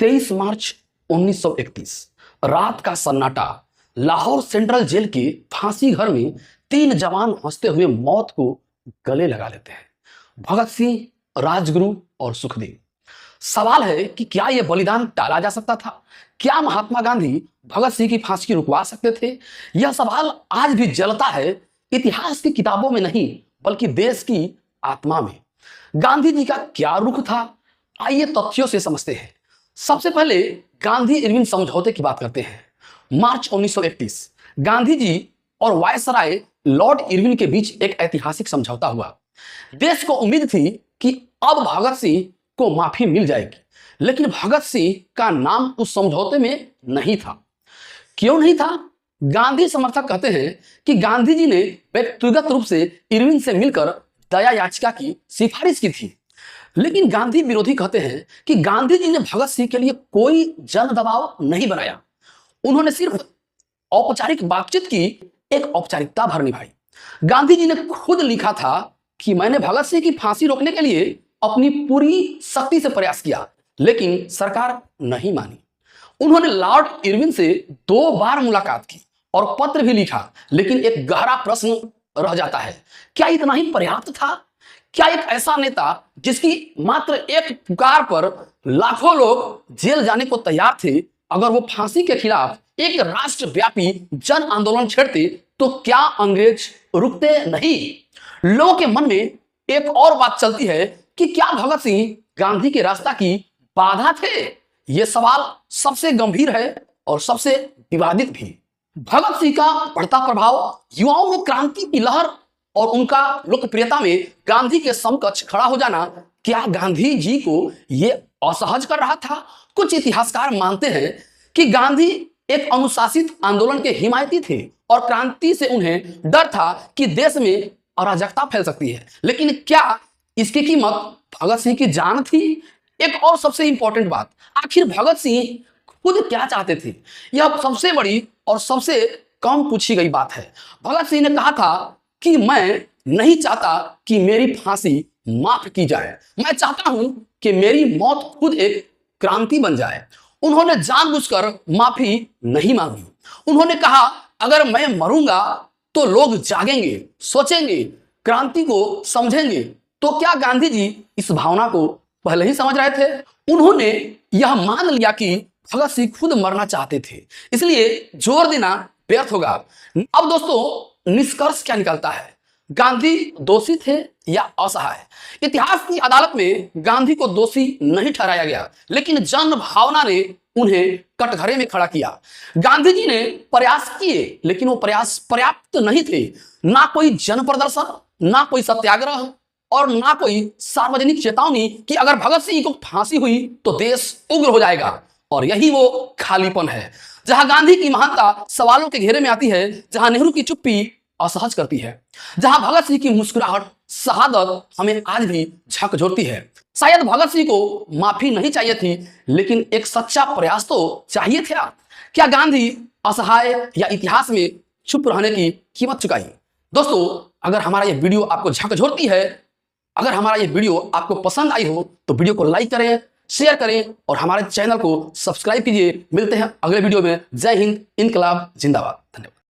23 मार्च 1931 रात का सन्नाटा। लाहौर सेंट्रल जेल के फांसी घर में 3 जवान हंसते हुए मौत को गले लगा लेते हैं, भगत सिंह, राजगुरु और सुखदेव। सवाल है कि क्या यह बलिदान टाला जा सकता था? क्या महात्मा गांधी भगत सिंह की फांसी रुकवा सकते थे? यह सवाल आज भी जलता है, इतिहास की किताबों में नहीं बल्कि देश की आत्मा में। गांधी जी का क्या रुख था? आइए तथ्यों से समझते हैं। सबसे पहले गांधी इरविन समझौते की बात करते हैं। मार्च 1931 गांधी जी और वायसराय लॉर्ड इरविन के बीच एक ऐतिहासिक समझौता हुआ। देश को उम्मीद थी कि अब भगत सिंह को माफी मिल जाएगी, लेकिन भगत सिंह का नाम उस समझौते में नहीं था। क्यों नहीं था? गांधी समर्थक कहते हैं कि गांधी जी ने व्यक्तिगत रूप से इरविन से मिलकर दया याचिका की सिफारिश की थी, लेकिन गांधी विरोधी कहते हैं कि गांधी जी ने भगत सिंह के लिए कोई जन दबाव नहीं बनाया। उन्होंने सिर्फ औपचारिक बातचीत की, एक औपचारिकता भर निभाई। गांधी जी ने खुद लिखा था कि मैंने भगत सिंह की फांसी रोकने के लिए अपनी पूरी शक्ति से प्रयास किया, लेकिन सरकार नहीं मानी। उन्होंने लॉर्ड इरविन से 2 बार मुलाकात की और पत्र भी लिखा, लेकिन एक गहरा प्रश्न रह जाता है, क्या इतना ही पर्याप्त था? क्या एक ऐसा नेता जिसकी मात्र एक पुकार पर लाखों लोग जेल जाने को तैयार थे, अगर वो फांसी के खिलाफ एक राष्ट्रव्यापी जन आंदोलन छेड़ते तो क्या अंग्रेज रुकते नहीं? लोगों के मन में एक और बात चलती है कि क्या भगत सिंह गांधी के रास्ता की बाधा थे? यह सवाल सबसे गंभीर है और सबसे विवादित भी। भगत सिंह का बढ़ता प्रभाव, युवाओं में क्रांति की लहर और उनका लोकप्रियता में गांधी के समकक्ष खड़ा हो जाना, क्या गांधी जी को यह असहज कर रहा था? कुछ इतिहासकार मानते हैं कि गांधी एक अनुशासित आंदोलन के हिमायती थे और क्रांति से उन्हें डर था कि देश में अराजकता फैल सकती है। लेकिन क्या इसकी कीमत भगत सिंह की जान थी? एक और सबसे इंपॉर्टेंट बात, आखिर भगत सिंह खुद क्या चाहते थे? यह सबसे बड़ी और सबसे कम पूछी गई बात है। भगत सिंह ने कहा था कि मैं नहीं चाहता कि मेरी फांसी माफ की जाए, मैं चाहता हूं कि मेरी मौत खुद एक क्रांति बन जाए। उन्होंने जानबूझकर माफी नहीं मांगी। उन्होंने कहा, अगर मैं मरूंगा तो लोग जागेंगे, सोचेंगे, क्रांति को समझेंगे। तो क्या गांधी जी इस भावना को पहले ही समझ रहे थे? उन्होंने यह मान लिया कि भगत सिंह खुद मरना चाहते थे, इसलिए जोर देना व्यर्थ होगा। अब दोस्तों, निष्कर्ष क्या निकलता है? गांधी दोषी थे या असहाय? इतिहास की अदालत में गांधी को दोषी नहीं ठहराया गया, लेकिन जन भावना ने उन्हें कटघरे में खड़ा किया। गांधी जी ने प्रयास किए, लेकिन वो प्रयास पर्याप्त नहीं थे। ना कोई जन प्रदर्शन, ना कोई सत्याग्रह और ना कोई सार्वजनिक चेतावनी कि अगर भगत सिंह को फांसी हुई तो देश उग्र हो जाएगा। और यही वो खालीपन है जहां गांधी की महानता सवालों के घेरे में आती है, जहां नेहरू की चुप्पी असहज करती है, जहां भगत सिंह की मुस्कुराहट, शहादत हमें आज भी झकझोरती है। शायद भगत सिंह को माफी नहीं चाहिए थी, लेकिन एक सच्चा प्रयास तो चाहिए था। क्या गांधी असहाय या इतिहास में चुप रहने की कीमत चुकाई? दोस्तों, अगर हमारा यह वीडियो आपको झकझोरती है, अगर हमारा यह वीडियो आपको पसंद आई हो तो वीडियो को लाइक करें, शेयर करें और हमारे चैनल को सब्सक्राइब कीजिए। मिलते हैं अगले वीडियो में। जय हिंद, इनकलाब जिंदाबाद। धन्यवाद।